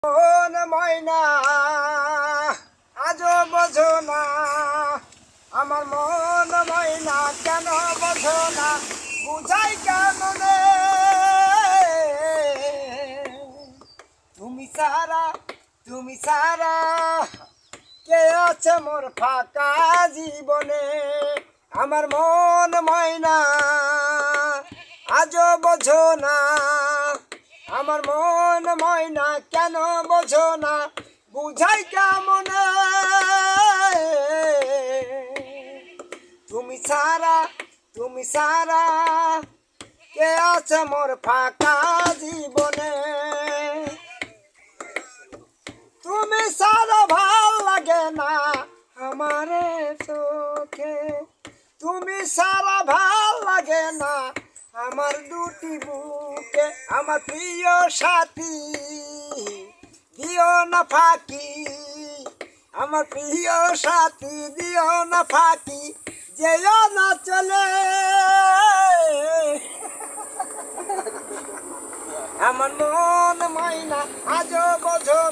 মন ময়না আজও বোঝো না, আমার মন ময়না কেন বোঝো না, বুঝাই কেমনে তুমি সারা কে আছে মোর ফাঁকা জীবনে। আমার মন ময়না আজও বোঝো না, আমার মন ময়না কেন বোঝো না, বুঝাই কেমনে তুমি সারা কে আছে মোর ফাঁকা জীবনে। তুমি সারা ভাল লাগে না আমার চোখে, তুমি সারা ভাল লাগে না আমার দুটি বুকে। আমার প্রিয় সাথী দিও না ফাঁকি, আমার প্রিয় সাথী দিও না ফাঁকি, যেও না চলে আমার মন ময়না আজও বোঝো